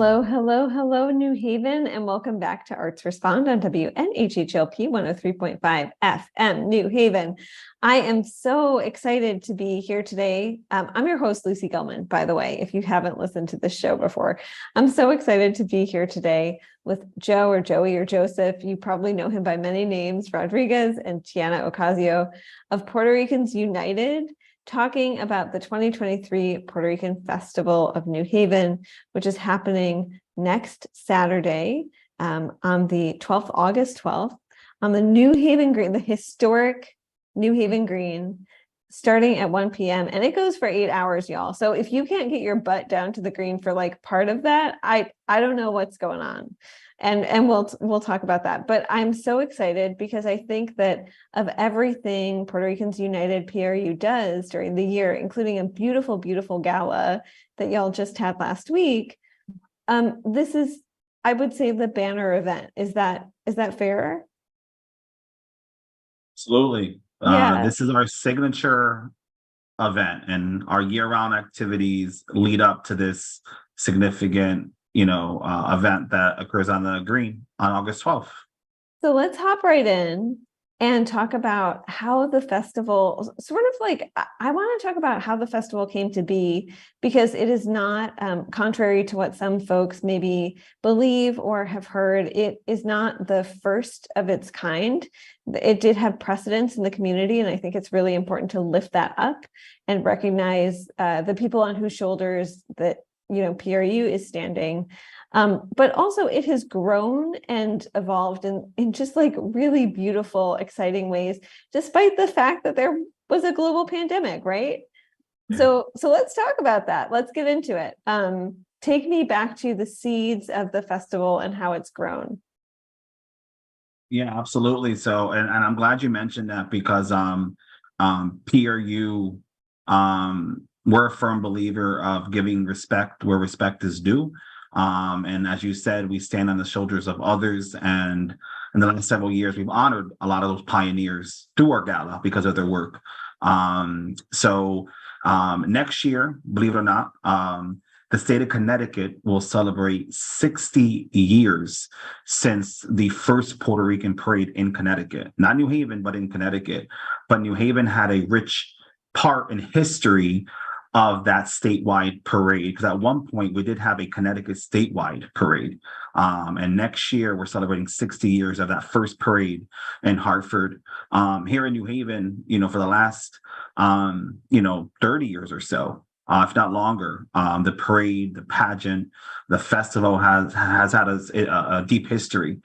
Hello, hello, hello, New Haven, and welcome back to Arts Respond on WNHHLP 103.5 FM, New Haven. I am so excited to be here today. I'm your host, Lucy Gellman, by the way, if you haven't listened to this show before. I'm so excited to be here today with Joe or Joey or Joseph. You probably know him by many names, Rodriguez and Tiana Ocasio of Puerto Ricans United, talking about the 2023 Puerto Rican Festival of New Haven, which is happening next Saturday on the 12th, August 12th, on the New Haven Green, the historic New Haven Green, starting at 1 p.m. And it goes for 8 hours, y'all. So if you can't get your butt down to the green for like part of that, I don't know what's going on. And we'll talk about that. But I'm so excited because I think that of everything Puerto Ricans United PRU does during the year, including a beautiful, beautiful gala that y'all just had last week, this is, I would say, the banner event. Is that fair? Absolutely. Yeah. This is our signature event, and our year-round activities lead up to this significant event that occurs on the green on August 12th. So let's hop right in and talk about how the festival, I want to talk about how the festival came to be, because it is not, contrary to what some folks maybe believe or have heard, it is not the first of its kind. It did have precedence in the community, and I think it's really important to lift that up and recognize the people on whose shoulders that PRU is standing. But also it has grown and evolved in just like really beautiful, exciting ways, despite the fact that there was a global pandemic, right? Yeah. So let's talk about that. Let's get into it. Take me back to the seeds of the festival and how it's grown. Yeah, absolutely. So, and I'm glad you mentioned that, because PRU, we're a firm believer of giving respect where respect is due. And as you said, we stand on the shoulders of others. And in the last several years, we've honored a lot of those pioneers through our gala because of their work. Next year, believe it or not, the state of Connecticut will celebrate 60 years since the first Puerto Rican parade in Connecticut. Not New Haven, but in Connecticut. But New Haven had a rich part in history of that statewide parade, because at one point we did have a Connecticut statewide parade. And next year we're celebrating 60 years of that first parade in Hartford. Here in New Haven, for the last 30 years or so, if not longer, the parade, the pageant, the festival has had a deep history.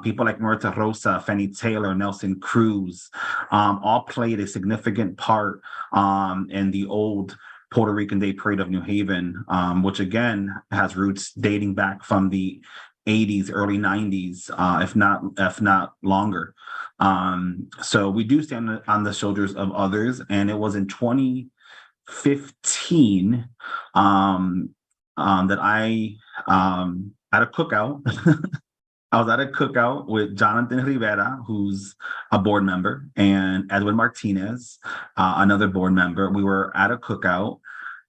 People like Marta Rosa, Fannie Taylor, Nelson Cruz, all played a significant part in the old Puerto Rican Day Parade of New Haven, which again has roots dating back from the 80s, early 90s, if not longer. So we do stand on the shoulders of others, and it was in 2015 that I at a cookout. I was at a cookout with Jonathan Rivera, who's a board member, and Edwin Martinez, another board member. We were at a cookout,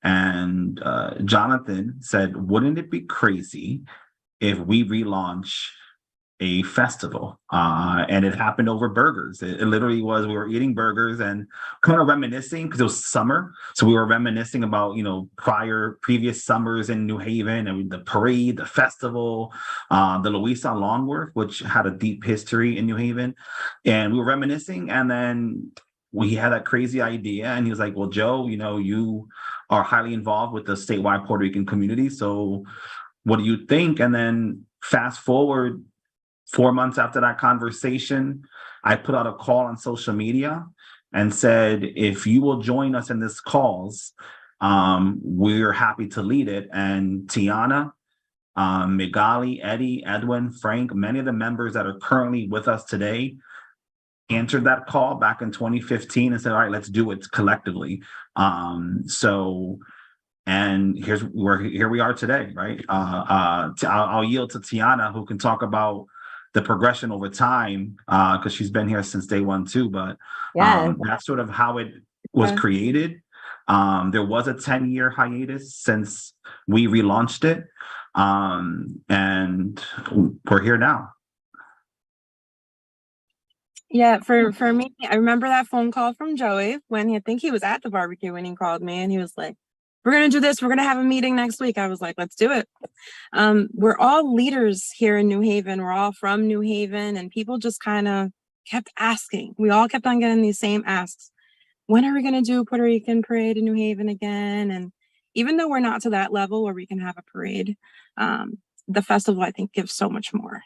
and Jonathan said, "Wouldn't it be crazy if we relaunch a festival?" And it happened over burgers. It literally was, we were eating burgers and kind of reminiscing, because it was summer. So we were reminiscing about, previous summers in New Haven, and the parade, the festival, the Louisa Longworth, which had a deep history in New Haven. And we were reminiscing, and then we had that crazy idea. And he was like, "Well, Joe, you are highly involved with the statewide Puerto Rican community. So what do you think?" And then fast forward 4 months after that conversation, I put out a call on social media and said, "If you will join us in this cause, we're happy to lead it." And Tiana, Migali, Eddie, Edwin, Frank, many of the members that are currently with us today answered that call back in 2015 and said, "All right, let's do it collectively." And here we are today, right? I'll yield to Tiana, who can talk about the progression over time, because she's been here since day one too. But Yes. That's sort of how it was created. There was a 10-year hiatus since we relaunched it. And we're here now. Yeah, for me, I remember that phone call from Joey when I think he was at the barbecue when he called me and he was like, "We're gonna do this. We're gonna have a meeting next week." I was like, "Let's do it." We're all leaders here in New Haven. We're all from New Haven, and people just kind of kept asking. We all kept on getting these same asks. When are we gonna do Puerto Rican parade in New Haven again? And even though we're not to that level where we can have a parade, the festival I think gives so much more.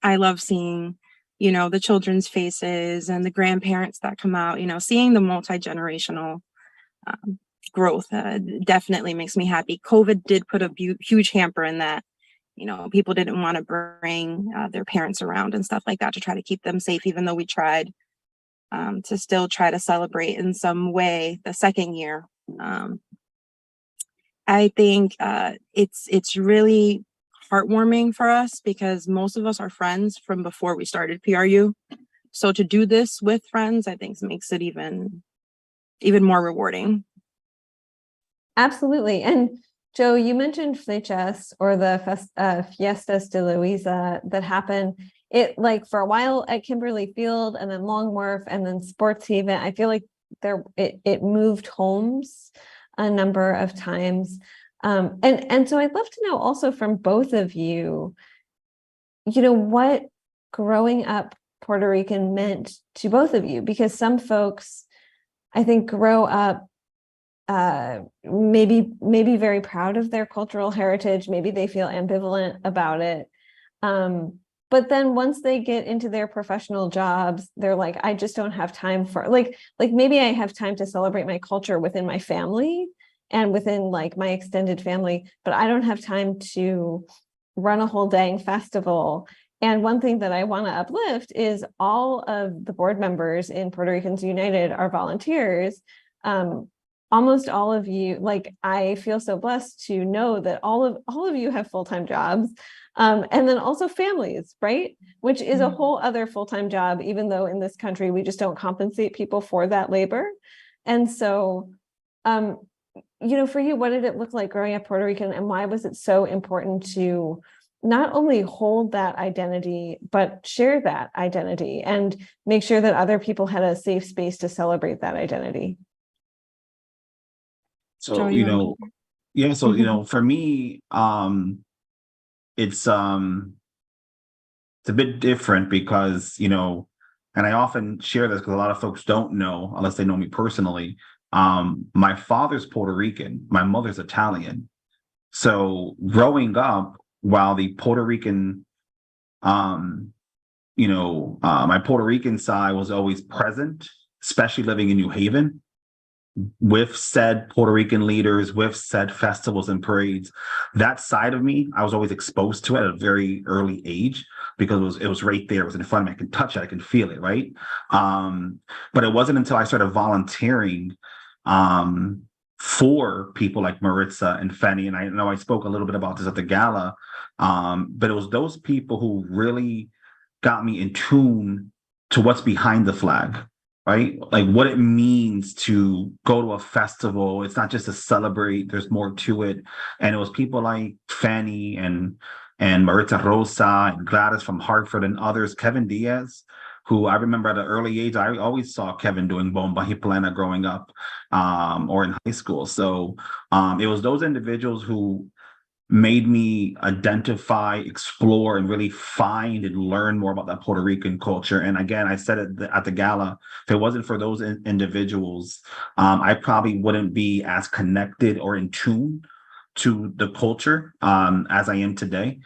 I love seeing the children's faces and the grandparents that come out, seeing the multi-generational growth definitely makes me happy. COVID did put a huge hamper in that. People didn't want to bring their parents around and stuff like that to try to keep them safe, even though we tried to still try to celebrate in some way the second year. I think it's really heartwarming for us because most of us are friends from before we started PRU. So to do this with friends, I think makes it even more rewarding. Absolutely. And Joe, you mentioned Flechas or the Fiestas de Luisa that happen. It like for a while at Kimberly Field and then Long Wharf and then Sports Haven. I feel like it moved homes a number of times. And so I'd love to know also from both of you, what growing up Puerto Rican meant to both of you, because some folks, I think, grow up maybe very proud of their cultural heritage. Maybe they feel ambivalent about it. But then once they get into their professional jobs, they're like, I just don't have time for like maybe I have time to celebrate my culture within my family and within like my extended family, but I don't have time to run a whole dang festival. And one thing that I want to uplift is all of the board members in Puerto Ricans United are volunteers. Almost all of you, like I feel so blessed to know that all of you have full-time jobs, and then also families, right? Which is a whole other full-time job, even though in this country we just don't compensate people for that labor. And so, for you, what did it look like growing up Puerto Rican, and why was it so important to not only hold that identity, but share that identity and make sure that other people had a safe space to celebrate that identity? So, Joe, yeah, so, for me, it's a bit different because, and I often share this because a lot of folks don't know, unless they know me personally. My father's Puerto Rican, my mother's Italian. So growing up, while the Puerto Rican, my Puerto Rican side was always present, especially living in New Haven, with said Puerto Rican leaders, with said festivals and parades. That side of me, I was always exposed to it at a very early age because it was right there. It was in front of me. I can touch it. I can feel it, right? But it wasn't until I started volunteering for people like Maritza and Fanny, and I know I spoke a little bit about this at the gala, but it was those people who really got me in tune to what's behind the flag, right? Like what it means to go to a festival. It's not just to celebrate, there's more to it. And it was people like Fanny and Maritza Rosa and Gladys from Hartford and others, Kevin Diaz, who I remember at an early age, I always saw Kevin doing Bomba y Plena growing up, or in high school. So it was those individuals who made me identify, explore, and really find and learn more about that Puerto Rican culture. And again, I said it at the gala, if it wasn't for those individuals, I probably wouldn't be as connected or in tune to the culture as I am today.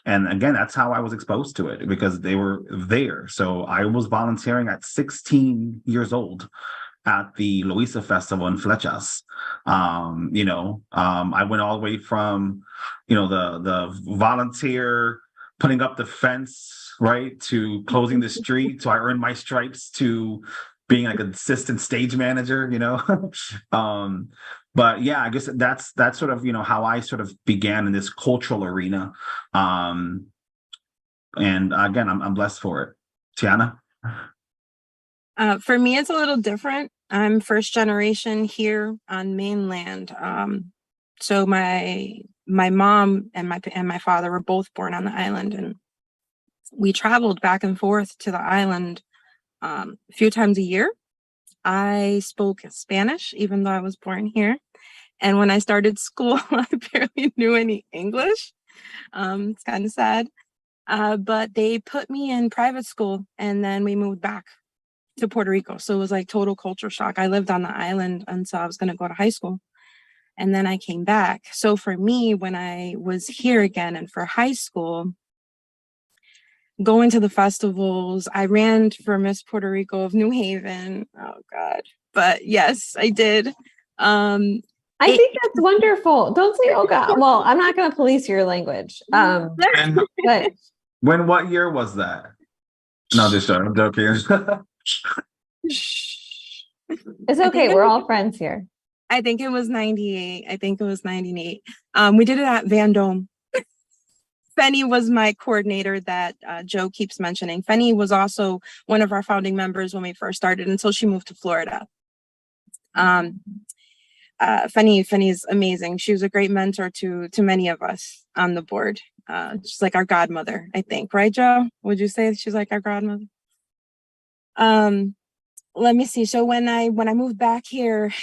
And again, that's how I was exposed to it because they were there. So I was volunteering at 16 years old at the Luisa Festival in Flechas. I went all the way from, the volunteer putting up the fence, right, to closing the street. So I earned my stripes to being like an assistant stage manager, But yeah, I guess that's sort of, how I sort of began in this cultural arena. And again, I'm blessed for it. Tiana? For me, it's a little different. I'm first generation here on mainland. So my my mom and my father were both born on the island, and we traveled back and forth to the island a few times a year. I spoke Spanish, even though I was born here. And when I started school, I barely knew any English. It's kind of sad. But they put me in private school, and then we moved back to Puerto Rico. So it was like total culture shock. I lived on the island until I was going to go to high school. And then I came back. So for me, when I was here again and for high school, going to the festivals, I ran for Miss Puerto Rico of New Haven. Oh God. But yes, I did. I think that's wonderful. Don't say, oh God. Well, I'm not going to police your language. And But what year was that? No, just I'm joking. it's okay. We're all friends here. I think it was 98. We did it at Van Dome. Fenny was my coordinator that Joe keeps mentioning. Fenny was also one of our founding members when we first started until she moved to Florida. Fenny's amazing. She was a great mentor to many of us on the board. She's like our godmother, I think. Right, Joe? Would you say she's like our godmother? Let me see. So when I moved back here,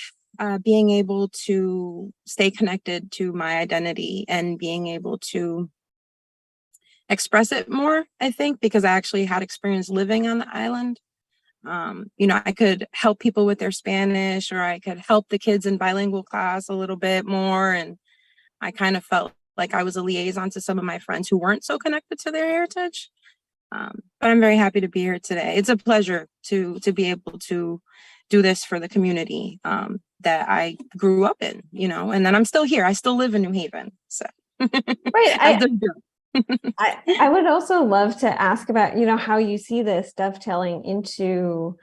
being able to stay connected to my identity and being able to express it more, I think, because I actually had experience living on the island. I could help people with their Spanish, or I could help the kids in bilingual class a little bit more. And I kind of felt like I was a liaison to some of my friends who weren't so connected to their heritage. But I'm very happy to be here today. It's a pleasure to be able to do this for the community that I grew up in, and then I'm still here. I still live in New Haven. So Right. I would also love to ask about, how you see this dovetailing into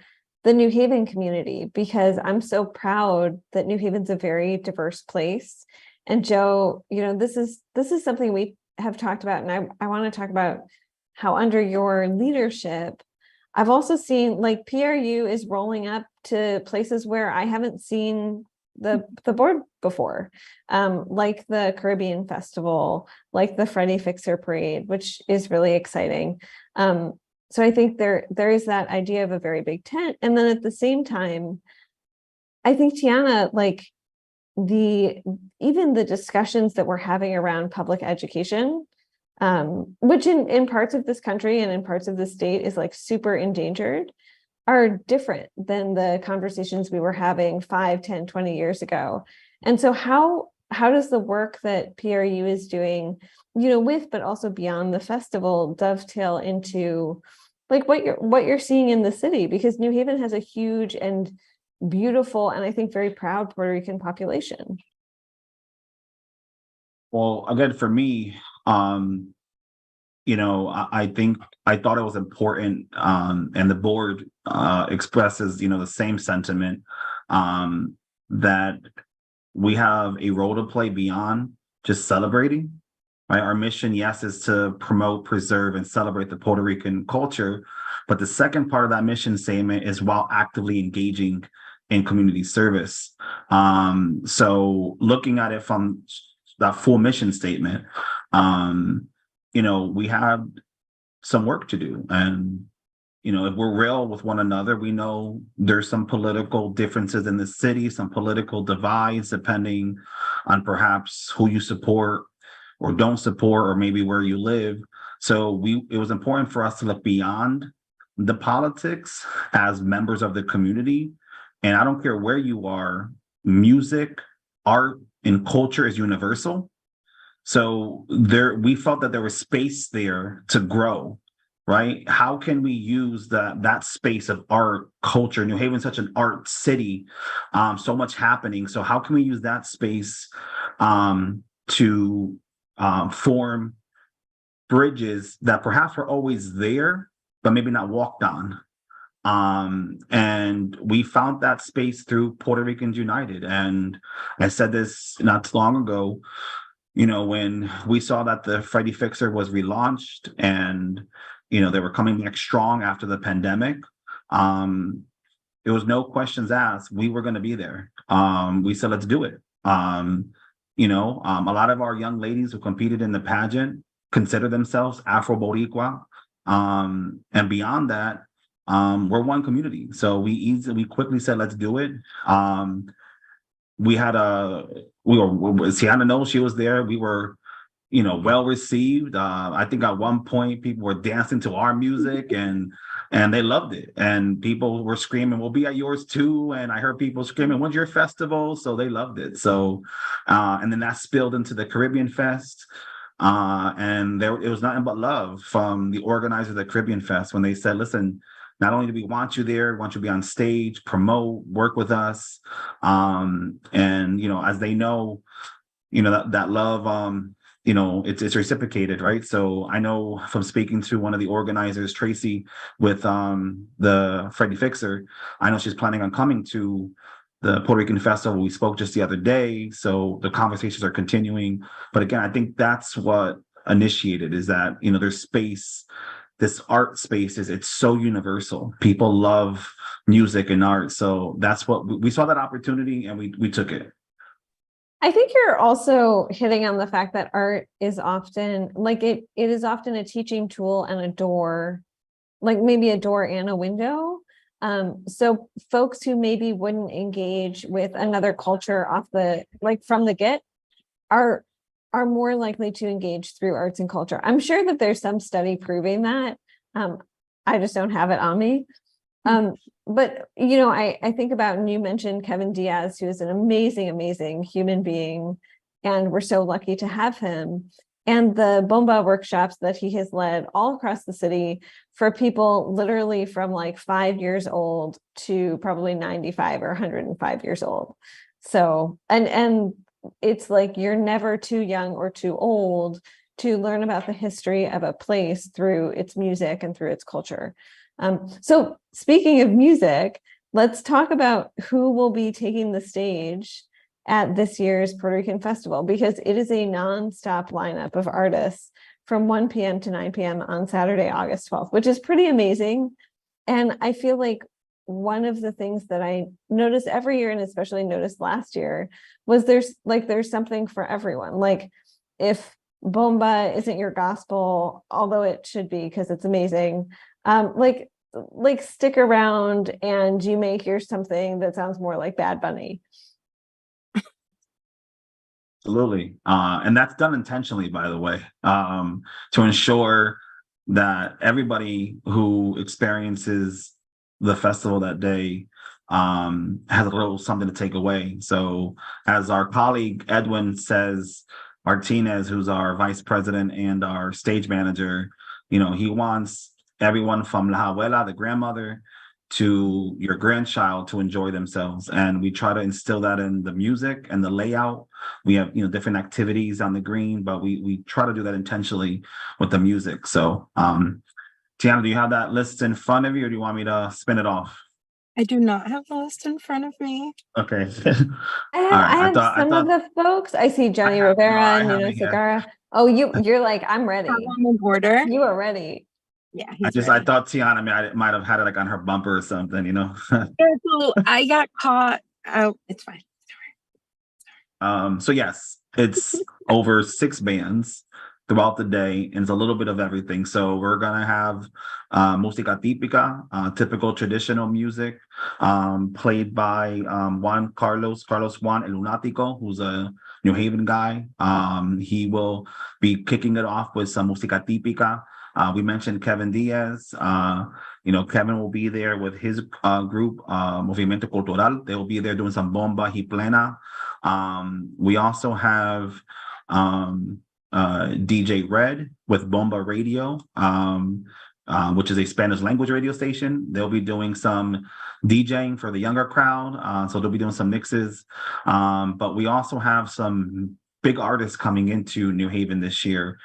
the New Haven community, because I'm so proud that New Haven's a very diverse place. And Joe, this is something we have talked about, and I want to talk about how under your leadership, I've also seen like PRU is rolling up to places where I haven't seen the board before, like the Caribbean Festival, like the Freddie Fixer Parade, which is really exciting. So I think there is that idea of a very big tent. And then at the same time, I think, Tiana, like even the discussions that we're having around public education, which in parts of this country and in parts of the state is like super endangered, are different than the conversations we were having 5, 10, 20 years ago. And so how does the work that PRU is doing, with, but also beyond the festival, dovetail into like what you're seeing in the city? Because New Haven has a huge and beautiful, and I think very proud Puerto Rican population. Well, again, for me, I think I thought it was important, and the board expresses, the same sentiment, that we have a role to play beyond just celebrating, right? Our mission, yes, is to promote, preserve, and celebrate the Puerto Rican culture. But the second part of that mission statement is while actively engaging in community service. So looking at it from that full mission statement, we have some work to do. And, if we're real with one another, we know there's some political differences in the city, some political divides, depending on perhaps who you support or don't support, or maybe where you live. So it was important for us to look beyond the politics as members of the community. And I don't care where you are, music, art, and culture is universal. So we felt that there was space there to grow, right? How can we use that space of art, culture? New Haven's such an art city, so much happening. So how can we use that space to form bridges that perhaps were always there, but maybe not walked on? And we found that space through Puerto Ricans United. And I said this not too long ago, when we saw that the Freddie Fixer was relaunched and, they were coming back strong after the pandemic, it was no questions asked. We were going to be there. We said, let's do it. A lot of our young ladies who competed in the pageant consider themselves Afro-Boricua. And beyond that, we're one community. So we quickly said, let's do it. Sienna knows she was there. We were, well received. I think at one point people were dancing to our music and they loved it. And people were screaming, "We'll be at yours too." And I heard people screaming, "When's your festival?" So they loved it. So, and then that spilled into the Caribbean Fest. And it was nothing but love from the organizers of the Caribbean Fest when they said, "Listen, not only do we want you there, we want you to be on stage, promote, work with us." And, as they know, that love, it's reciprocated, right? So I know from speaking to one of the organizers, Tracy, with the Freddie Fixer, I know she's planning on coming to the Puerto Rican Festival. We spoke just the other day, so the conversations are continuing. But again, I think that's what initiated is that, there's space. This art space it's so universal. People love music and art. So that's what we saw, that opportunity, and we took it. I think you're also hitting on the fact that art is often it is often a teaching tool and a door, like maybe a door and a window. So folks who maybe wouldn't engage with another culture from the get are more likely to engage through arts and culture. I'm sure that there's some study proving that. I just don't have it on me. But, I think about, and you mentioned Kevin Diaz, who is an amazing, amazing human being, and we're so lucky to have him. And the Bomba workshops that he has led all across the city for people literally from 5 years old to probably 95 or 105 years old. So, and it's you're never too young or too old to learn about the history of a place through its music and through its culture. So speaking of music, let's talk about who will be taking the stage at this year's Puerto Rican Festival, because it is a nonstop lineup of artists from 1 p.m. to 9 p.m. on Saturday, August 12th, which is pretty amazing. And I feel like one of the things that I notice every year, and especially noticed last year, was there's something for everyone. If Bomba isn't your gospel, although it should be because it's amazing, stick around and you may hear something that sounds more like Bad Bunny. Absolutely. And that's done intentionally, by the way, to ensure that everybody who experiences the festival that day has a little something to take away. So as our colleague Edwin says, Martinez, who's our vice president and our stage manager, he wants everyone from La Abuela, the grandmother, to your grandchild to enjoy themselves. And we try to instill that in the music and the layout. We have, different activities on the green, but we try to do that intentionally with the music. So, Tiana, do you have that list in front of you, or do you want me to spin it off? I do not have the list in front of me. Okay. I have some of the folks. I see Johnny Rivera, Nuno Segarra. Oh, you're I'm ready. In order. You are ready. Yeah, I thought Tiana might have had it on her bumper or something, Yeah, so I got caught out. It's fine. So yes, it's over 6 bands throughout the day, and it's a little bit of everything. So we're gonna have música típica, typical traditional music, played by Carlos Juan El Lunático, who's a New Haven guy. He will be kicking it off with some música típica. We mentioned Kevin Diaz. Kevin will be there with his group, Movimiento Cultural. They will be there doing some bomba y plena. We also have DJ Red with Bomba Radio, which is a Spanish language radio station. They'll be doing some DJing for the younger crowd. So they'll be doing some mixes. But we also have some big artists coming into New Haven this year.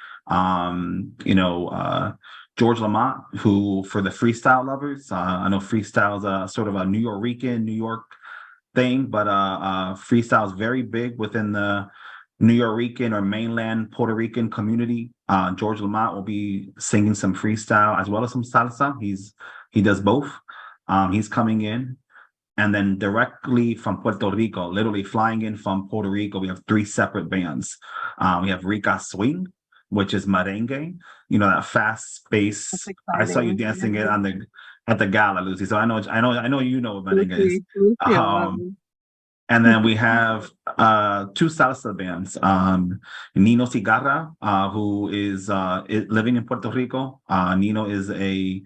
George Lamont, who, for the freestyle lovers, I know freestyle is a sort of a New York thing, but freestyle is very big within the New Yorican or mainland Puerto Rican community. George Lamont will be singing some freestyle as well as some salsa. He does both. He's coming in. And then directly from Puerto Rico, literally flying in from Puerto Rico, we have 3 separate bands. We have Rica Swing, which is merengue, that fast That's pace. I saw you exciting. dancing it at the gala, Lucy. So I know you know what merengue is. Lucy, I love Um, and then we have 2 salsa bands. Nino Cigarra, who is living in Puerto Rico. Nino is a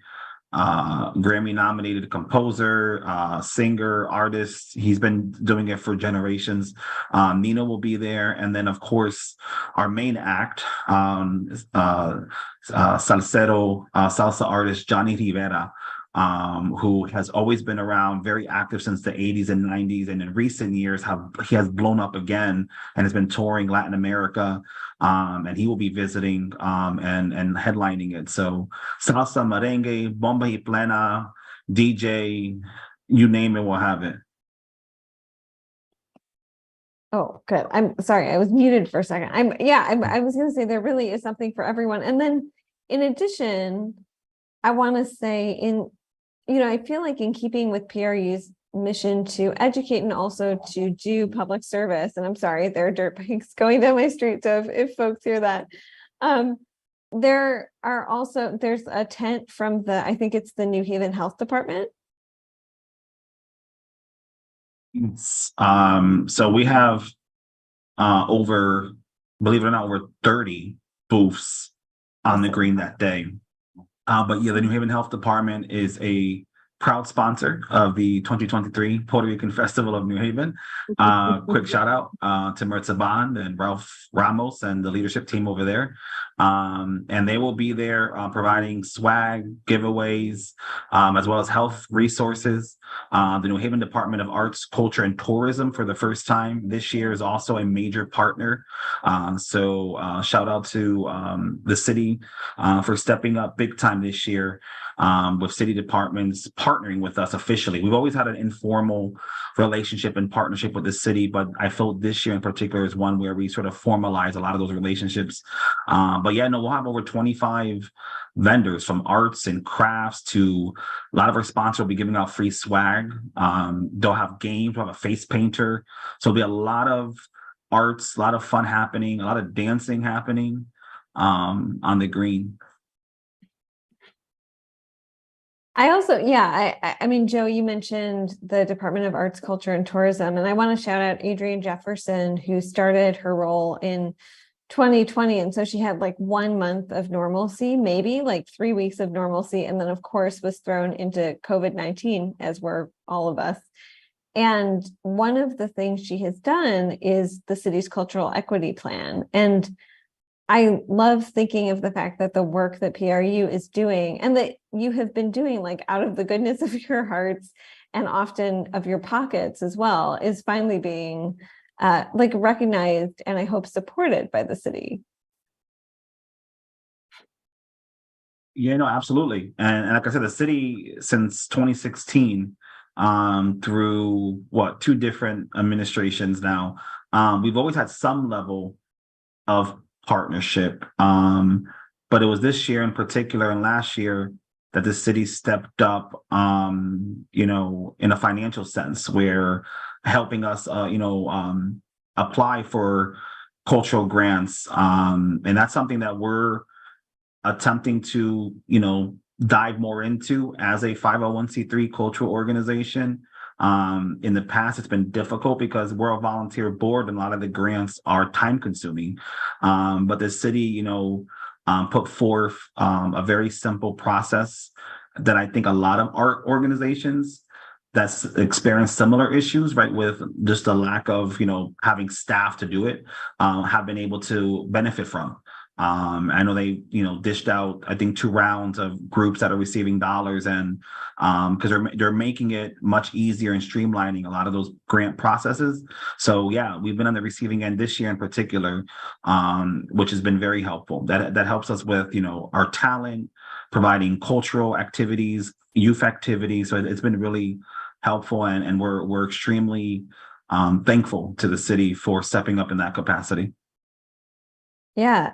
Grammy nominated composer, singer, artist. He's been doing it for generations. Nino will be there. And then, of course, our main act, salsa artist Johnny Rivera, who has always been around, very active since the 80s and 90s. And in recent years, he has blown up again and has been touring Latin America. And he will be visiting and headlining it. So salsa, merengue, bomba y plena, DJ, you name it, we'll have it. Oh, good. I'm sorry, I was muted for a second. I was going to say there really is something for everyone. And then in addition, I want to say I feel like in keeping with PRU's mission to educate and also to do public service, and I'm sorry, there are dirt bikes going down my street, so if folks hear that, there's a tent from I think it's the New Haven Health Department. So we have believe it or not, over 30 booths on the green that day. But yeah, the New Haven Health Department is a proud sponsor of the 2023 Puerto Rican Festival of New Haven. Quick shout out to Mirza Bond and Ralph Ramos and the leadership team over there. And they will be there providing swag, giveaways, as well as health resources. The New Haven Department of Arts, Culture, and Tourism for the first time this year is also a major partner. So shout out to the city for stepping up big time this year. With city departments partnering with us officially. We've always had an informal relationship and partnership with the city, but I feel this year in particular is one where we sort of formalize a lot of those relationships. But yeah, no, we'll have over 25 vendors from arts and crafts to a lot of our sponsors will be giving out free swag. They'll have games, we'll have a face painter. So there'll be a lot of arts, a lot of fun happening, a lot of dancing happening on the green. I also, I mean, Joe, you mentioned the Department of Arts, Culture, and Tourism, and I want to shout out Adrienne Jefferson, who started her role in 2020. And so she had like 1 month of normalcy, maybe like 3 weeks of normalcy. And then, of course, was thrown into COVID-19, as were all of us. And one of the things she has done is the city's cultural equity plan. And I love thinking of the fact that the work that PRU is doing and that you have been doing like out of the goodness of your hearts and often of your pockets as well is finally being like recognized and I hope supported by the city. Yeah, no, absolutely. And like I said, the city since 2016, through 2 different administrations now, we've always had some level of partnership. But it was this year in particular and last year that the city stepped up, in a financial sense, where helping us, apply for cultural grants. And that's something that we're attempting to, dive more into as a 501c3 cultural organization. In the past, it's been difficult because we're a volunteer board and a lot of the grants are time consuming. But the city, put forth a very simple process that I think a lot of art organizations that's experienced similar issues, right, with just a lack of, having staff to do it, have been able to benefit from. I know they, dished out, I think 2 rounds of groups that are receiving dollars and because they're making it much easier and streamlining a lot of those grant processes. So yeah, we've been on the receiving end this year in particular, which has been very helpful. That helps us with, our talent, providing cultural activities, youth activities. So it's been really helpful and we're extremely thankful to the city for stepping up in that capacity. Yeah,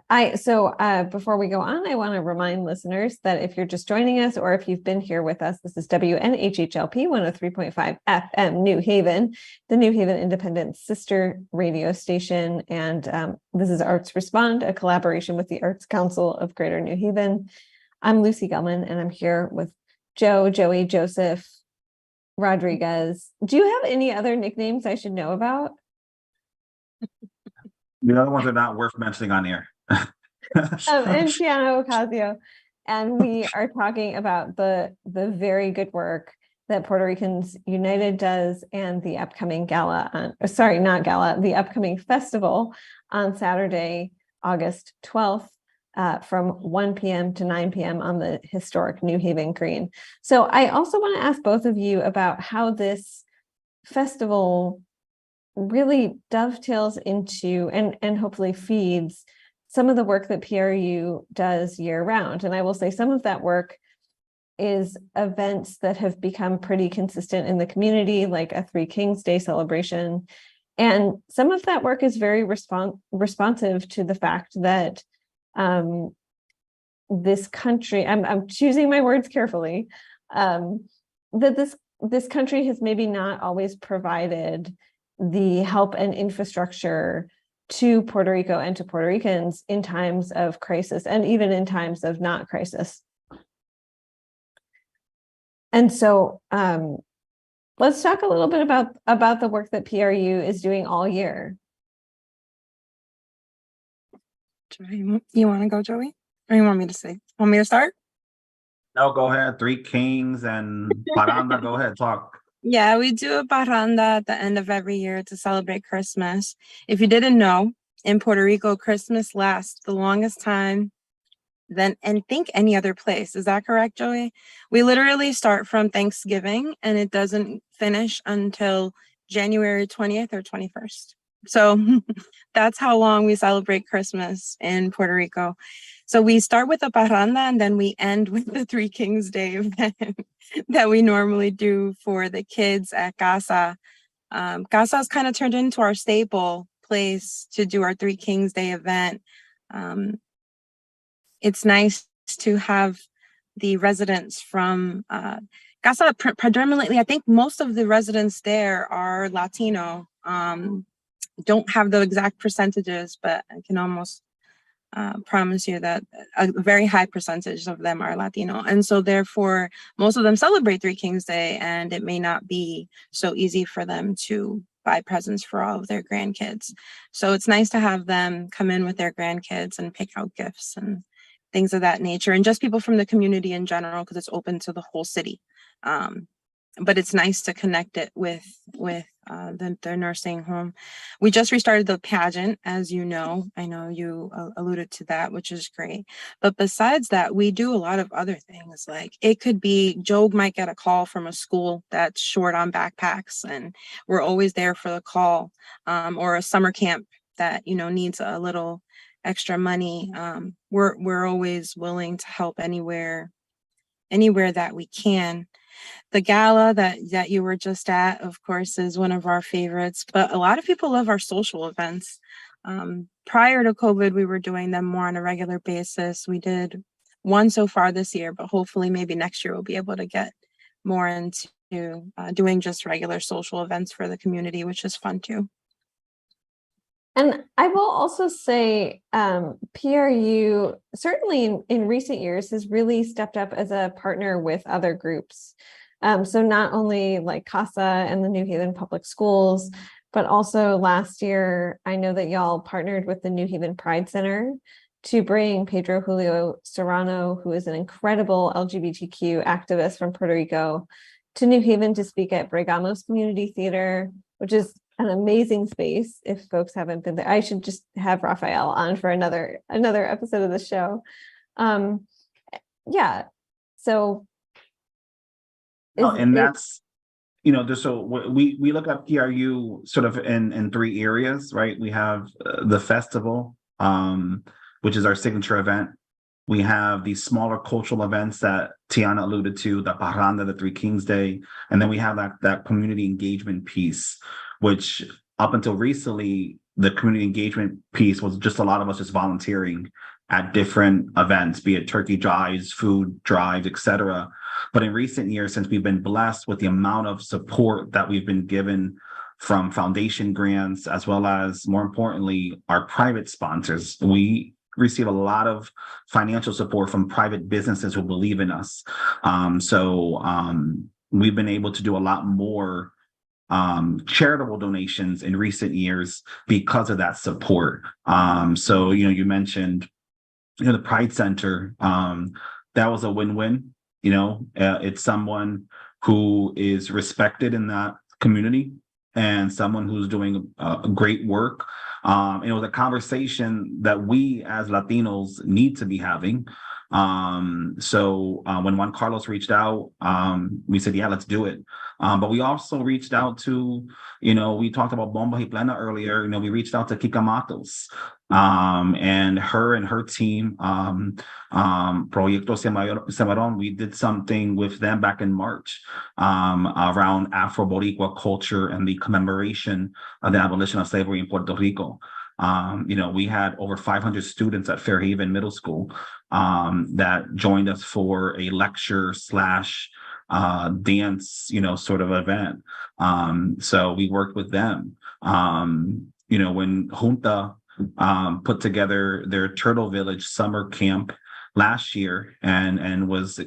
before we go on, I want to remind listeners that if you're just joining us or if you've been here with us, this is WNHHLP 103.5 FM New Haven, the New Haven Independent sister radio station. And this is Arts Respond, a collaboration with the Arts Council of Greater New Haven. I'm Lucy Gellman, and I'm here with Joey, Joseph, Rodriguez. Do you have any other nicknames I should know about? The other ones are not worth mentioning on air. And Tiana Ocasio, and we are talking about the very good work that Puerto Ricans United does and the upcoming the upcoming festival on Saturday, August 12th, from 1 p.m. to 9 p.m. on the historic New Haven Green. So I also want to ask both of you about how this festival really dovetails into and hopefully feeds some of the work that PRU does year round. And I will say some of that work is events that have become pretty consistent in the community, like a Three Kings Day celebration. And some of that work is very responsive to the fact that this country, I'm choosing my words carefully, that this country has maybe not always provided the help and infrastructure to Puerto Rico and to Puerto Ricans in times of crisis and even in times of not crisis. And so let's talk a little bit about the work that PRU is doing all year. Joey, you want to go, Joey? Or you want me to say? Want me to start? No, go ahead. Three Kings and Paranda, go ahead, talk. Yeah, we do a parranda at the end of every year to celebrate Christmas. If you didn't know, in Puerto Rico, Christmas lasts the longest time than any other place. Is that correct, Joey? We literally start from Thanksgiving and it doesn't finish until January 20th or 21st. So that's how long we celebrate Christmas in Puerto Rico. So we start with a parranda and then we end with the Three Kings Day event that we normally do for the kids at Casa. Casa has kind of turned into our staple place to do our Three Kings Day event. It's nice to have the residents from Casa, predominantly, I think most of the residents there are Latino. Don't have the exact percentages, but I can almost promise you that a very high percentage of them are Latino. And so therefore, most of them celebrate Three Kings Day, and it may not be so easy for them to buy presents for all of their grandkids. So it's nice to have them come in with their grandkids and pick out gifts and things of that nature, and just people from the community in general, because it's open to the whole city. But it's nice to connect it with the nursing home. We just restarted the pageant, as you know. I know you alluded to that, which is great. But besides that, we do a lot of other things. Like it could be Joe might get a call from a school that's short on backpacks, and we're always there for the call. Or a summer camp that needs a little extra money. We're always willing to help anywhere that we can. The gala that you were just at, of course, is one of our favorites, but a lot of people love our social events. Prior to COVID, we were doing them more on a regular basis. We did one so far this year, but hopefully maybe next year we'll be able to get more into doing just regular social events for the community, which is fun too. And I will also say PRU certainly in recent years has really stepped up as a partner with other groups. So not only like CASA and the New Haven Public Schools, but also last year, I know that y'all partnered with the New Haven Pride Center to bring Pedro Julio Serrano, who is an incredible LGBTQ activist from Puerto Rico, to New Haven to speak at Bregamos Community Theater, which is an amazing space. If folks haven't been there, I should just have Raphael on for another episode of the show. Yeah. So. And that's, so we look at PRU sort of in three areas, right? We have the festival, which is our signature event. We have these smaller cultural events that Tiana alluded to, the Parranda, the Three Kings Day, and then we have that community engagement piece, which up until recently the community engagement piece was just a lot of us just volunteering at different events, be it turkey drives, food drives, etc. But in recent years, since we've been blessed with the amount of support that we've been given from foundation grants, as well as, more importantly, our private sponsors, we receive a lot of financial support from private businesses who believe in us. We've been able to do a lot more charitable donations in recent years because of that support. You mentioned, the Pride Center. That was a win-win. It's someone who is respected in that community and someone who's doing great work. It was a conversation that we as Latinos need to be having. When Juan Carlos reached out, we said, yeah, let's do it. But we also reached out to, we talked about Bomba y Plena earlier. We reached out to Kika Matos, and her team, Proyecto Cimarron. We did something with them back in March, around Afro-Boricua culture and the commemoration of the abolition of slavery in Puerto Rico. We had over 500 students at Fairhaven Middle School that joined us for a lecture slash dance, sort of event. So we worked with them. When Junta put together their Turtle Village summer camp last year and was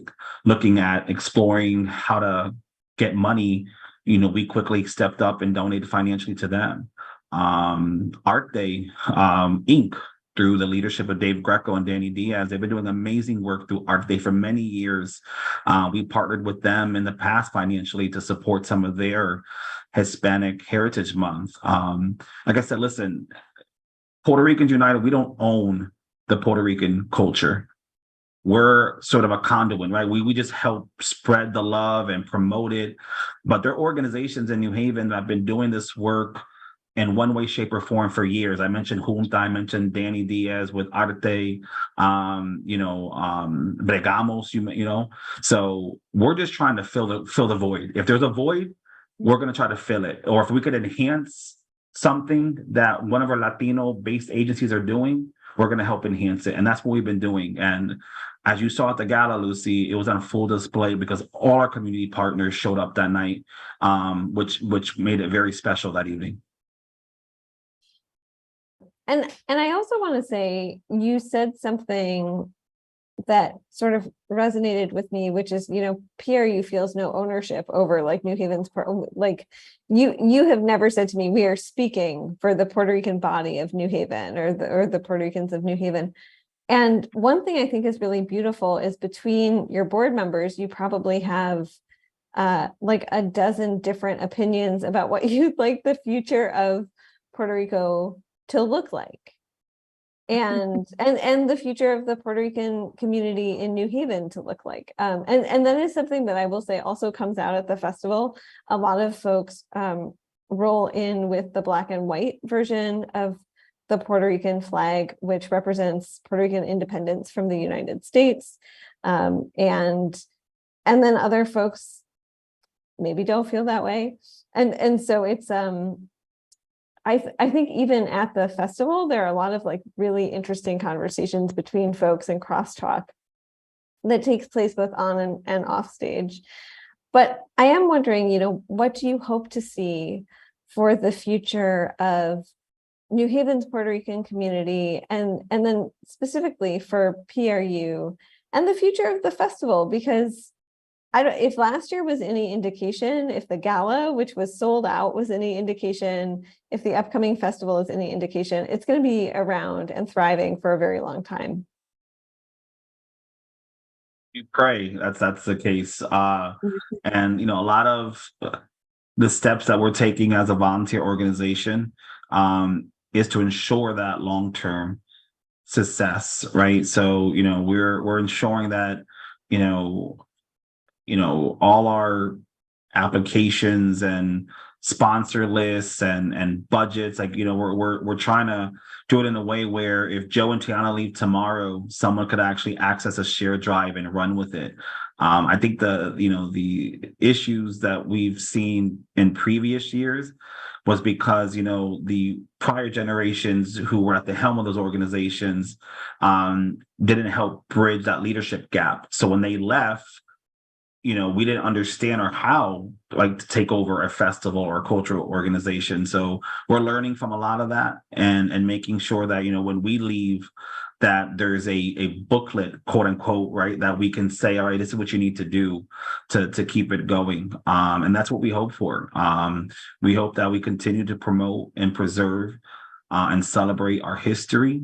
looking at exploring how to get money, we quickly stepped up and donated financially to them. Art Day Inc., through the leadership of Dave Greco and Danny Diaz, they've been doing amazing work through Art Day for many years. We partnered with them in the past financially to support some of their Hispanic Heritage Month. Like I said, listen, Puerto Ricans United, we don't own the Puerto Rican culture. We're sort of a conduit, right? We just help spread the love and promote it. But there are organizations in New Haven that have been doing this work in one way, shape, or form for years. I mentioned Junta, I mentioned Danny Diaz with Arte, Bregamos, So we're just trying to fill the void. If there's a void, we're going to try to fill it. Or if we could enhance something that one of our Latino-based agencies are doing, we're going to help enhance it. And that's what we've been doing. And as you saw at the gala, Lucy, it was on full display because all our community partners showed up that night, which made it very special that evening. And I also want to say, you said something that sort of resonated with me, which is, PRU feels no ownership over like New Haven's, like you have never said to me, we are speaking for the Puerto Rican body of New Haven or the Puerto Ricans of New Haven. And one thing I think is really beautiful is between your board members, you probably have like a dozen different opinions about what you'd like the future of Puerto Rico to look like, and the future of the Puerto Rican community in New Haven to look like. And that is something that I will say also comes out at the festival. A lot of folks roll in with the black and white version of the Puerto Rican flag, which represents Puerto Rican independence from the United States. And then other folks maybe don't feel that way. And so it's, I think even at the festival, there are a lot of like really interesting conversations between folks and crosstalk that takes place both on and off stage. But I am wondering, what do you hope to see for the future of New Haven's Puerto Rican community and then specifically for PRU and the future of the festival? Because if last year was any indication, if the gala, which was sold out, was any indication, if the upcoming festival is any indication, it's going to be around and thriving for a very long time. You pray that's the case. And, a lot of the steps that we're taking as a volunteer organization is to ensure that long-term success, right? So, we're ensuring that, all our applications and sponsor lists and budgets, like, we're trying to do it in a way where if Joe and Tiana leave tomorrow, someone could actually access a shared drive and run with it. I think the issues that we've seen in previous years was because, the prior generations who were at the helm of those organizations didn't help bridge that leadership gap. So when they left, we didn't understand or how to take over a festival or a cultural organization. So we're learning from a lot of that and making sure that, when we leave, that there's a booklet, quote unquote, right, that we can say, all right, this is what you need to do to keep it going. And that's what we hope for. We hope that we continue to promote and preserve and celebrate our history.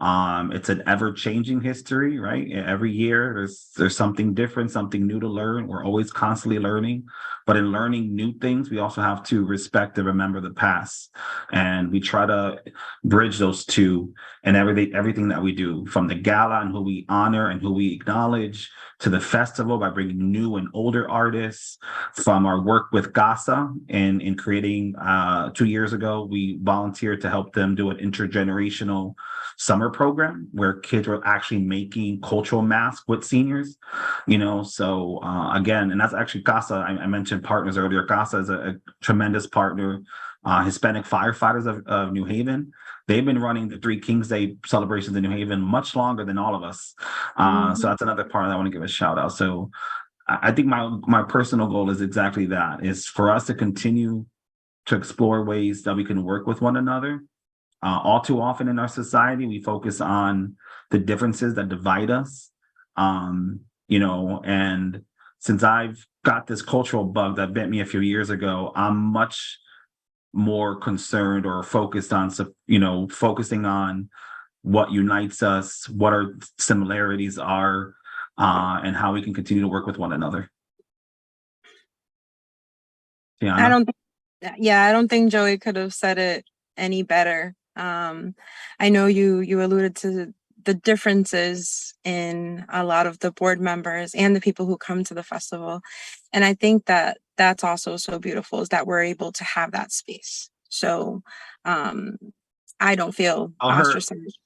It's an ever-changing history, right? Every year there's something different, something new to learn. We're always constantly learning, but in learning new things, we also have to respect and remember the past. And we try to bridge those two in everything that we do, from the gala and who we honor and who we acknowledge, to the festival by bringing new and older artists, from our work with GASA and in creating 2 years ago, we volunteered to help them do an intergenerational summer program where kids were actually making cultural masks with seniors, so again, and that's actually CASA. I mentioned partners earlier. CASA is a tremendous partner. Hispanic Firefighters of New Haven. They've been running the Three Kings Day celebrations in New Haven much longer than all of us. So that's another part that I want to give a shout out. So I think my personal goal is exactly that, is for us to continue to explore ways that we can work with one another. All too often in our society, we focus on the differences that divide us, and since I've got this cultural bug that bit me a few years ago, I'm much more concerned or focusing on what unites us, what our similarities are, and how we can continue to work with one another. Tiana? I don't think Joey could have said it any better. I know you alluded to the differences in a lot of the board members and the people who come to the festival. And I think that that's also so beautiful, is that we're able to have that space. So I don't feel ostracized.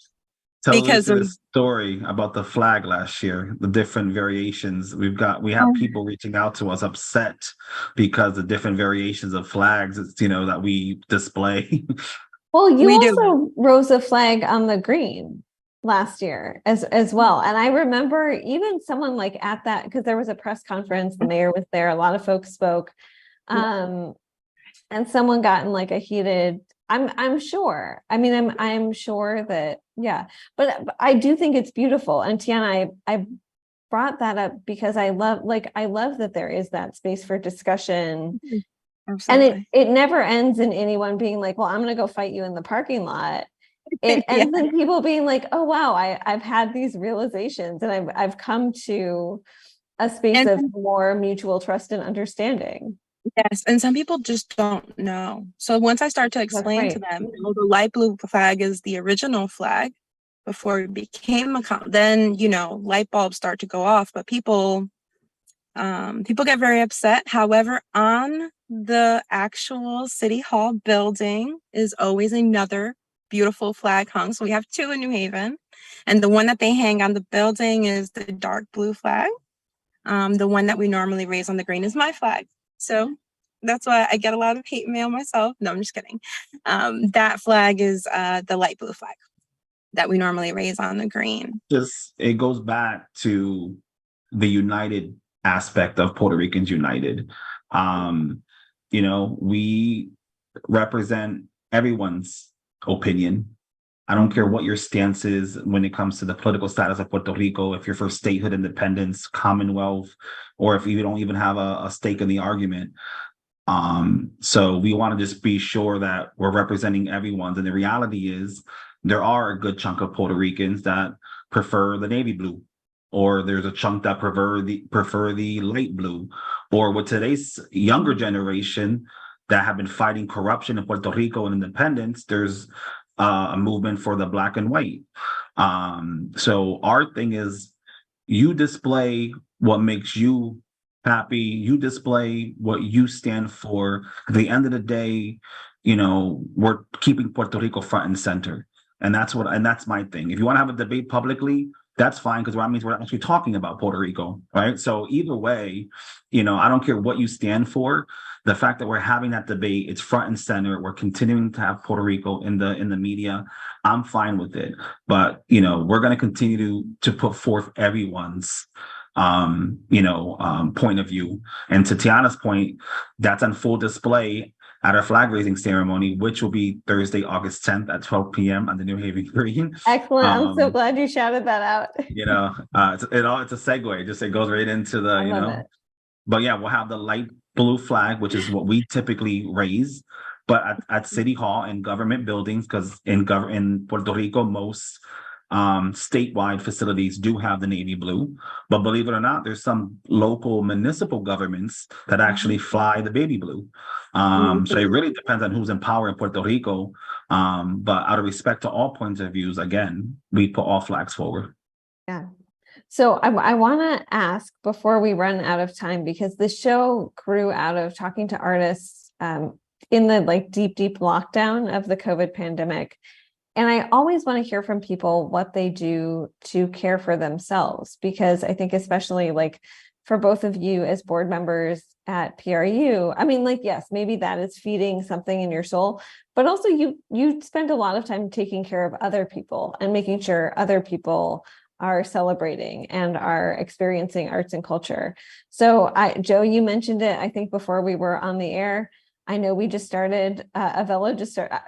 Tell Lisa the story about the flag last year, the different variations. We have people reaching out to us upset because the different variations of flags, that we display. Well, you also rose a flag on the green last year as well. And I remember even someone at that, because there was a press conference, the mayor was there, a lot of folks spoke. And someone got in a heated, I'm sure. I mean, I'm sure that, but I do think it's beautiful. And Tiana, I brought that up because I love that there is that space for discussion. Absolutely. And it never ends in anyone being like, well, I'm going to go fight you in the parking lot. It ends in people being like, oh, wow, I've had these realizations and I've come to a space of more mutual trust and understanding. Yes. And some people just don't know. So once I start to explain to them, the light blue flag is the original flag before it became then, light bulbs start to go off, but people get very upset. However, on the actual City Hall building is always another beautiful flag hung. So we have two in New Haven, and the one that they hang on the building is the dark blue flag. The one that we normally raise on the green is my flag. So that's why I get a lot of hate mail myself. No, I'm just kidding. That flag is the light blue flag that we normally raise on the green. It goes back to the united aspect of Puerto Ricans United. We represent everyone's opinion. I don't care what your stance is when it comes to the political status of Puerto Rico, if you're for statehood independence, Commonwealth, or if you don't even have a stake in the argument. So we want to just be sure that we're representing everyone's. And the reality is there are a good chunk of Puerto Ricans that prefer the navy blue, or there's a chunk that prefer the light blue, or with today's younger generation that have been fighting corruption in Puerto Rico and independence, there's a movement for the black and white. So our thing is, you display what makes you happy, you display what you stand for. At the end of the day, we're keeping Puerto Rico front and center. And that's my thing. If you want to have a debate publicly, that's fine, because that means we're actually talking about Puerto Rico, right? So either way, I don't care what you stand for. the fact that we're having that debate, it's front and center. We're continuing to have Puerto Rico in the media. I'm fine with it, but we're going to continue to put forth everyone's point of view. And to Tiana's point, that's on full display at our flag raising ceremony, which will be Thursday, August 10th at 12 p.m. on the New Haven Green. Excellent. I'm so glad you shouted that out. It's a segue. It goes right into the, I love it. But yeah, we'll have the light blue flag, which is what we typically raise, but at City Hall and government buildings, because in Puerto Rico, most statewide facilities do have the navy blue. But believe it or not, there's some local municipal governments that actually fly the baby blue. So it really depends on who's in power in Puerto Rico. But out of respect to all points of views, again, we put all flags forward. Yeah. So I want to ask before we run out of time, because the show grew out of talking to artists in the deep lockdown of the COVID pandemic. And I always want to hear from people what they do to care for themselves, because I think especially for both of you as board members at PRU, I mean, yes, maybe that is feeding something in your soul, but also you spend a lot of time taking care of other people and making sure other people are celebrating and are experiencing arts and culture. So Joe, you mentioned it, I think before we were on the air. I know we just started, Avelo just started,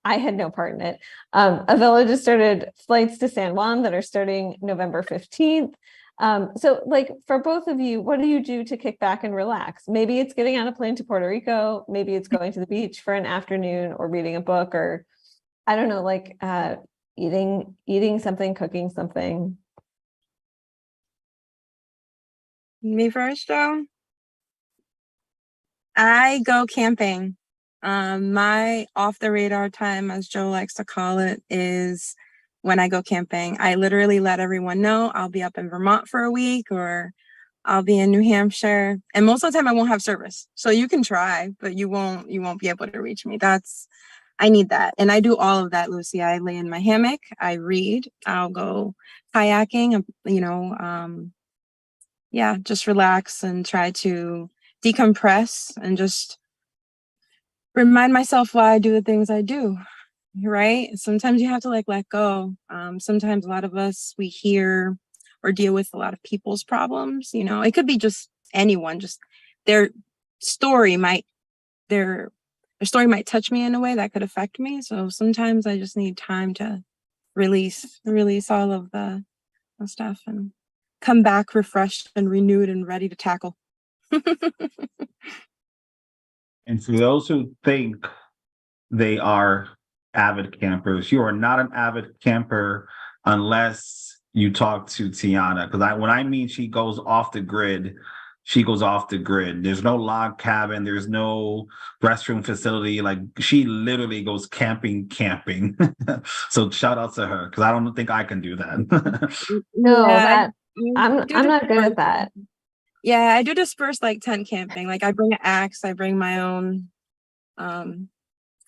I had no part in it. Avelo just started flights to San Juan that are starting November 15th. So for both of you, what do you do to kick back and relax? Maybe it's getting on a plane to Puerto Rico. Maybe it's going to the beach for an afternoon or reading a book, or I don't know, eating something, cooking something. Me first, Joe. I go camping. My off the radar time, as Joe likes to call it, is when I go camping. I literally let everyone know I'll be up in Vermont for a week, or I'll be in New Hampshire. And most of the time I won't have service. So you can try, but you won't be able to reach me. I need that. And I do all of that, Lucy. I lay in my hammock, I read, I'll go kayaking, just relax and try to decompress and just remind myself why I do the things I do, right? Sometimes you have to let go. Sometimes a lot of us, we hear or deal with a lot of people's problems. It could be just anyone, just their story might touch me in a way that could affect me. So sometimes I just need time to release all of the stuff and come back refreshed and renewed and ready to tackle. And for those who think they are avid campers, you are not an avid camper unless you talk to Tiana. Because when I mean she goes off the grid, she goes off the grid. There's no log cabin. There's no restroom facility. She literally goes camping. So shout out to her, because I don't think I can do that. No, I'm not good at that. Yeah, I do disperse tent camping. I bring an axe, I bring my own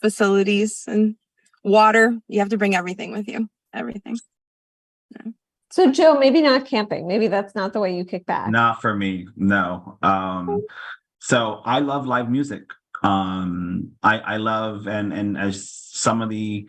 facilities and water. You have to bring everything with you. Everything. Yeah. So Joe, maybe not camping. Maybe that's not the way you kick back. Not for me, no. So I love live music. I love, and as some of the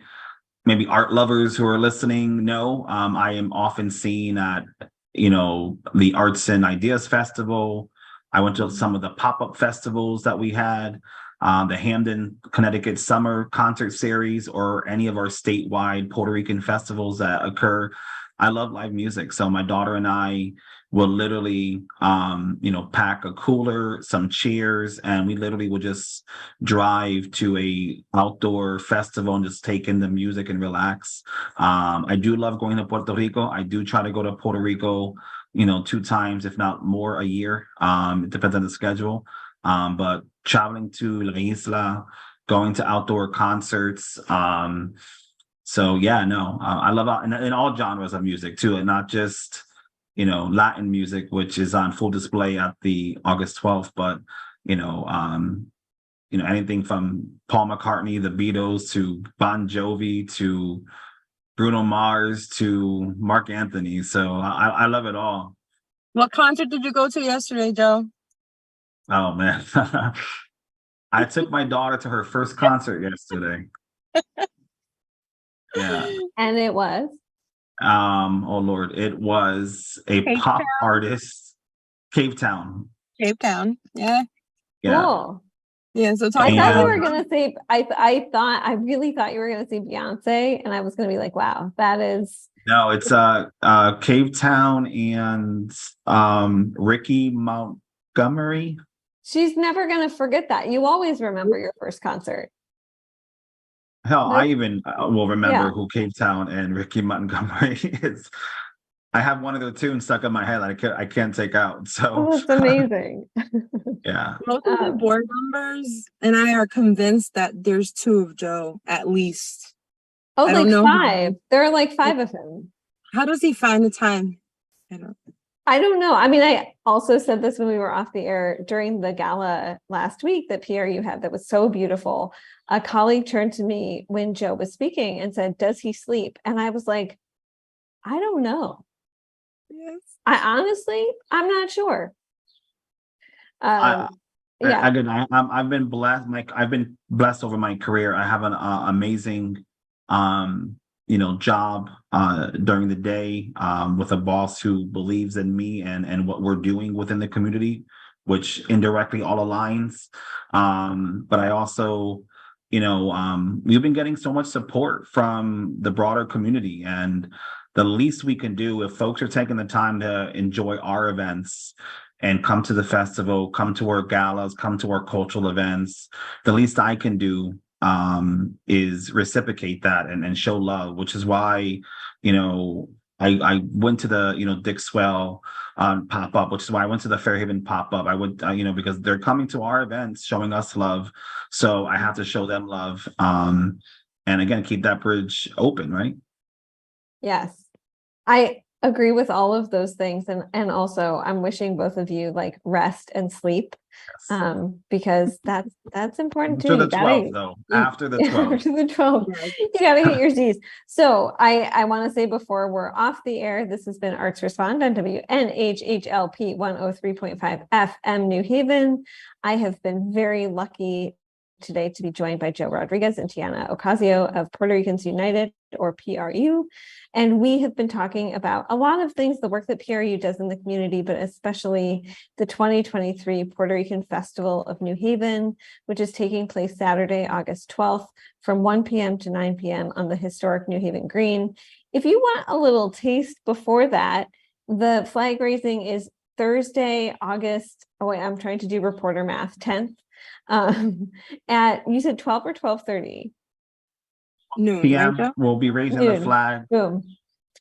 maybe art lovers who are listening know, I am often seen at the Arts and Ideas Festival. I went to some of the pop-up festivals that we had, the Hamden, Connecticut Summer Concert Series, or any of our statewide Puerto Rican festivals that occur. I love live music. So my daughter and I will literally, pack a cooler, some chairs, and we literally will just drive to a outdoor festival and just take in the music and relax. I do love going to Puerto Rico. I do try to go to Puerto Rico, 2 times, if not more, a year. It depends on the schedule. But traveling to La Isla, going to outdoor concerts. So yeah, no, I love in all genres of music too, and not just Latin music, which is on full display at the August 12th, but anything from Paul McCartney, the Beatles, to Bon Jovi, to Bruno Mars, to Mark Anthony. So I love it all. What concert did you go to yesterday, Joe? Oh man. I took my daughter to her first concert yesterday. Yeah. And it was. Oh Lord, it was a Cape pop artist, Cape Town. Cape Town. Yeah. Yeah. Cool. Yeah. So I talking thought you about were gonna say, I really thought you were gonna say Beyonce, and I was gonna be like, wow, that is. No, it's Cape Town and Ricky Montgomery. She's never gonna forget that. You always remember your first concert. Hell, I But even will remember yeah, who Cape Town and Ricky Montgomery is. I have one of their tunes stuck in my head that I can't take out. So oh, that's amazing. yeah. most of the board members and I are convinced that there's two of Joe at least. Oh, I like don't know. five. There are like five of him. How does he find the time? I don't know. I mean, I also said this when we were off the air during the gala last week that PRU had that was so beautiful. A colleague turned to me when Joe was speaking and said, "Does he sleep?" And I was like, I don't know. Yes. I'm not sure. I, Yeah. Again, I've been blessed. I've been blessed over my career. I have an amazing, job during the day with a boss who believes in me and what we're doing within the community, which indirectly all aligns. But I also, we've been getting so much support from the broader community, and the least we can do if folks are taking the time to enjoy our events and come to the festival, come to our galas, come to our cultural events, the least I can do is reciprocate that and show love, which is why, I went to the Dick Swell pop up, which is why I went to the Fairhaven pop up. I would, because they're coming to our events, showing us love. So I have to show them love. And again, keep that bridge open, right? Yes. I agree with all of those things. And also I'm wishing both of you like rest and sleep. Yes. Because that's important too. After the You gotta 12th, though. After the 12th. after the 12, you gotta hit your Z's. So I want to say before we're off the air, this has been Arts Respond on WNHHLP 103.5 FM New Haven. I have been very lucky today to be joined by Joe Rodriguez and Tiana Ocasio of Puerto Ricans United, or PRU. And we have been talking about a lot of things, the work that PRU does in the community, but especially the 2023 Puerto Rican Festival of New Haven, which is taking place Saturday, August 12th from 1 p.m. to 9 p.m. on the historic New Haven Green. If you want a little taste before that, the flag raising is Thursday, I'm trying to do reporter math, 10th. At, you said 12 or 12:30? Noon, PM, right, Joe? we'll be raising Noon. the flag. Boom.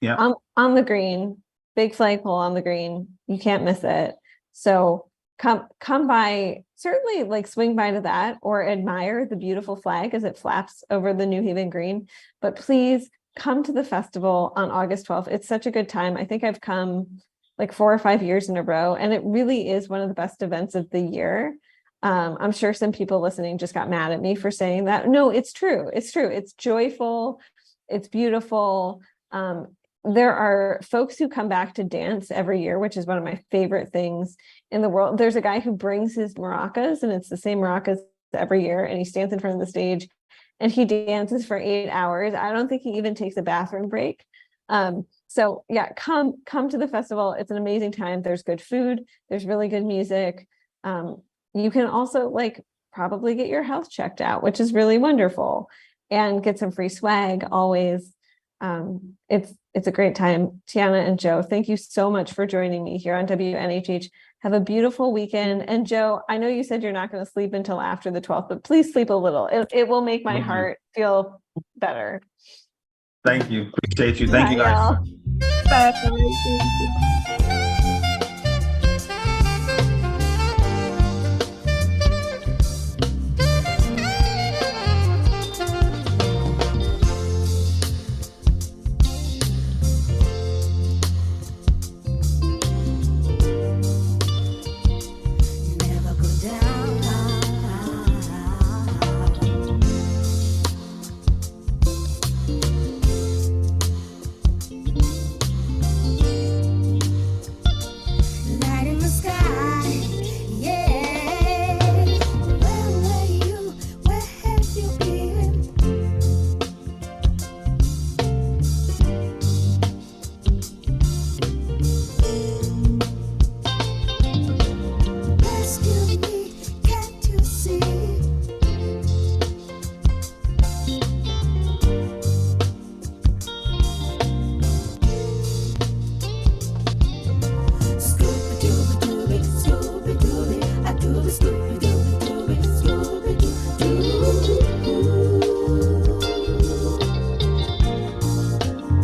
Yeah. On the green, big flagpole on the green. You can't miss it. So come by, certainly like swing by to that or admire the beautiful flag as it flaps over the New Haven Green. But please come to the festival on August 12th. It's such a good time. I think I've come like 4 or 5 years in a row, and it really is one of the best events of the year. I'm sure some people listening just got mad at me for saying that. No, it's true. It's true. It's joyful. It's beautiful. There are folks who come back to dance every year, which is one of my favorite things in the world. There's a guy who brings his maracas, and it's the same maracas every year, and he stands in front of the stage and he dances for 8 hours. I don't think he even takes a bathroom break. So yeah, come to the festival. It's an amazing time. There's good food. There's really good music. You can also probably get your health checked out, which is really wonderful, and get some free swag always. It's a great time. Tiana and Joe, thank you so much for joining me here on WNHH. Have a beautiful weekend. And Joe, I know you said you're not going to sleep until after the 12th, but please sleep a little. It will make my heart feel better. Thank you. Appreciate you. Thank you, guys. Y'all. Bye.